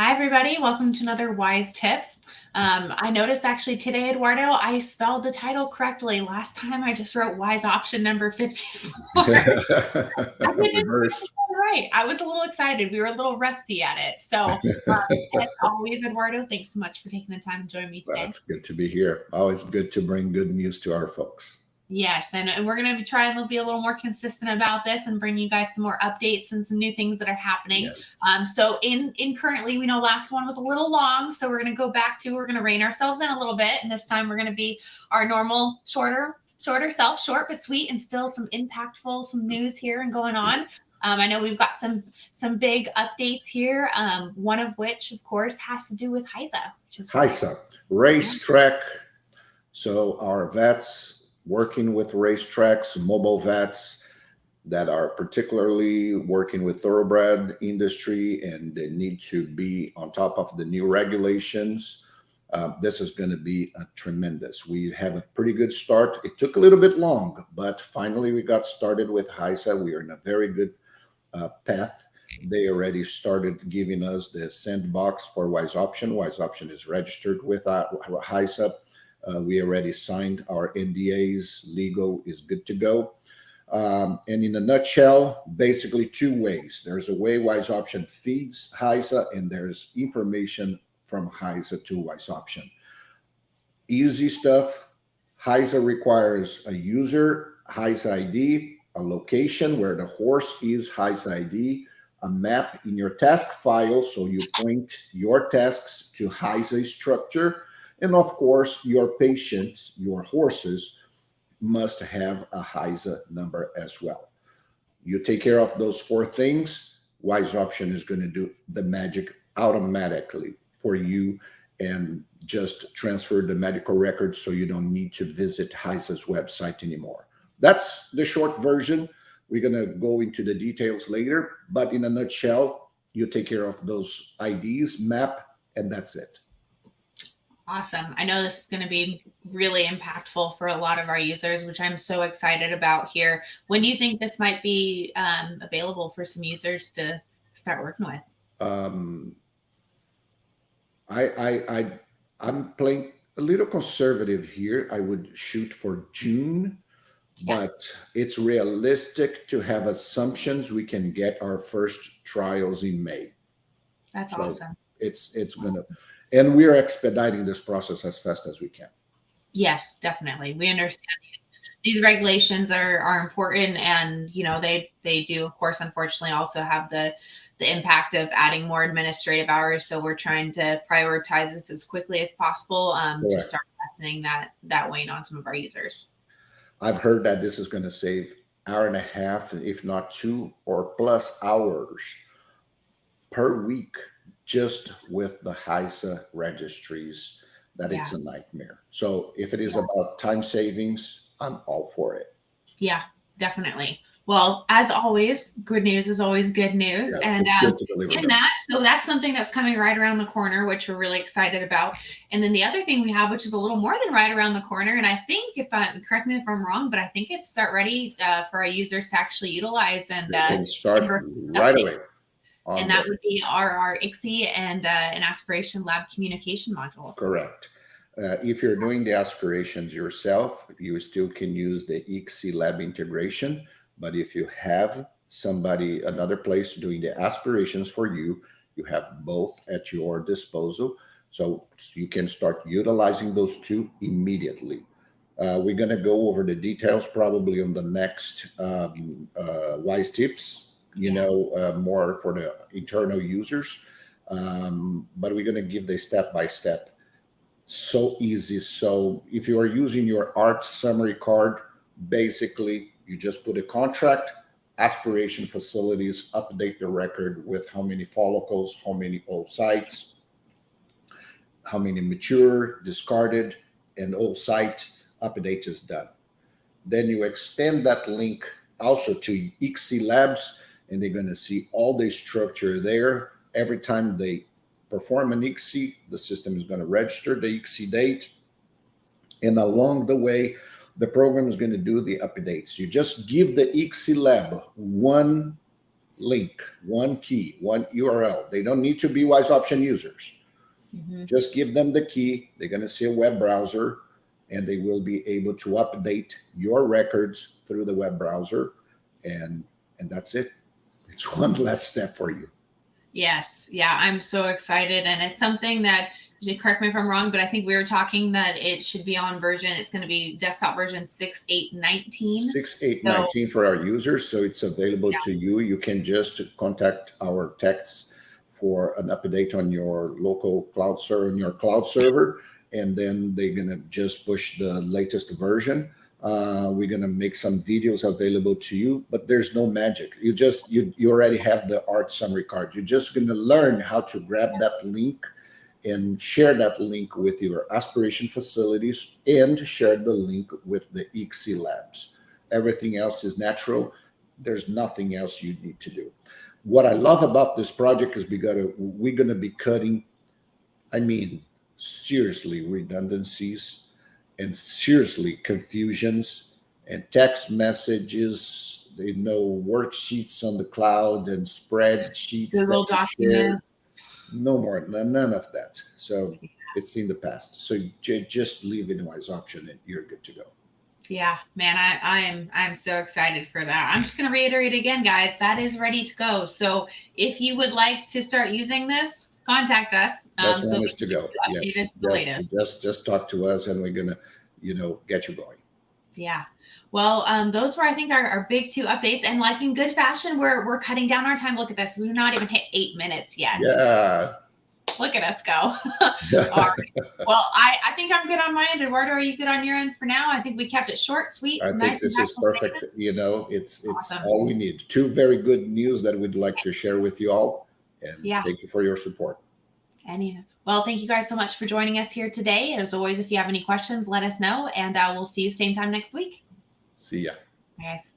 Hi, everybody. Welcome to another Wise Tips. I noticed actually today, Eduardo, I spelled the title correctly. Last time I just wrote Wise option number 54. I did this Reversed. right. I was a little excited. We were a little rusty at it. So, as always, Eduardo, thanks so much for taking the time to join me Well, today. it's good to be here. Always good to bring good news to our folks. Yes, and we're going to be trying to be a little more consistent about this and bring you guys some more updates and some new things that are happening. Yes. So in currently, we know last one was a little long, so we're going to go back to we're going to rein ourselves in a little bit, and this time we're going to be our normal shorter self, short but sweet, and still some impactful, some news here and going on. I know we've got some big updates here. One of which, of course, has to do with HISA, which is HISA, Racetrack. So our vets working with racetracks, mobile vets that are particularly working with thoroughbred industry, and they need to be on top of the new regulations. This is going to be a tremendous. We have a pretty good start. It took a little bit long, but finally we got started with HISA. We are in a very good path. They already started giving us the sandbox for Wise Option. Wise Option is registered with HISA. We already signed our NDAs. Legal is good to go. And in a nutshell, basically two ways. There's a way Wise Option feeds HISA, and there's information from HISA to Wise Option. Easy stuff. HISA requires a user, HISA ID, a location where the horse is, HISA ID, a map in your task file, so you point your tasks to HISA structure, and of course, your patients, your horses, must have a HISA number as well. You take care of those four things, Wise Option is going to do the magic automatically for you and just transfer the medical records so you don't need to visit HISA's website anymore. That's the short version. We're going to go into the details later, but in a nutshell, you take care of those IDs, map, and that's it. Awesome. I know this is going to be really impactful for a lot of our users, which I'm so excited about here. When do you think this might be available for some users to start working with? I'm playing a little conservative here. I would shoot for June, but it's realistic to have assumptions we can get our first trials in May. That's awesome. It's gonna, and we're expediting this process as fast as we can. Yes, definitely. We understand these regulations are important, and they do, of course, unfortunately also have the impact of adding more administrative hours. So we're trying to prioritize this as quickly as possible to start lessening that weight on some of our users. I've heard that this is going to save hour and a half, if not 2 or plus hours per week, just with the HISA registries. That it's a nightmare. So if it is about time savings, I'm all for it. Yeah, definitely. Well, as always, good news is always good news. Yes, and so that's something that's coming right around the corner, which we're really excited about. And then the other thing we have, which is a little more than right around the corner, and I think, correct me if I'm wrong, but I think it's start ready for our users to actually utilize and start right away. And that would be our ICSI and an Aspiration lab communication module. Correct. If you're doing the aspirations yourself, you still can use the ICSI lab integration. But if you have somebody, another place doing the aspirations for you, you have both at your disposal. So you can start utilizing those two immediately. We're going to go over the details probably on the next Wise Tips, more for the internal users. But we're going to give the step-by-step. So easy. So if you are using your ART summary card, basically you just put a contract, aspiration facilities, update the record with how many follicles, how many oocytes, how many mature, discarded, and oocyte update is done. Then you extend that link also to ICSI labs, and they're going to see all the structure there. Every time they perform an ICSI, the system is going to register the ICSI date. And along the way, the program is going to do the updates. You just give the ICSI lab one link, one key, one URL. They don't need to be Wise Option users. Just give them the key. They're going to see a web browser, and they will be able to update your records through the web browser. And that's it. It's one less step for you. Yes. Yeah. I'm so excited. And it's something that, correct me if I'm wrong, but I think we were talking that it should be on version. It's going to be desktop version 6.8.19. 6.8.19 for our users. So it's available to you. You can just contact our techs for an update on your local cloud server, and then they're going to just push the latest version. We're going to make some videos available to you, but there's no magic. You already have the art summary card. You're just going to learn how to grab that link and share that link with your Aspiration facilities and share the link with the ICSI labs. Everything else is natural. There's nothing else you need to do. What I love about this project is we're going to be cutting, seriously, redundancies and seriously confusions and text messages, worksheets on the cloud and spreadsheets, Google documents. No more, none of that. So it's in the past. So you just leave it in Wise Option and you're good to go. Yeah, man, I'm so excited for that. I'm just going to reiterate again, guys, that is ready to go. So if you would like to start using this, contact us. That's one is to go. Yes. Just talk to us and we're going to, get you going. Yeah. Well, those were, I think, our big 2 updates. And like in good fashion, we're cutting down our time. Look at this. We're not even hit 8 minutes yet. Yeah. Look at us go. All right. Well, I think I'm good on my end. Eduardo, are you good on your end for now? I think we kept it short, sweet. I think this is perfect. Statement. It's awesome. All we need. 2 very good news that we'd like to share with you all. And thank you for your support. Well, thank you guys so much for joining us here today. As always, if you have any questions, let us know. And we'll see you same time next week. See ya. Bye, guys.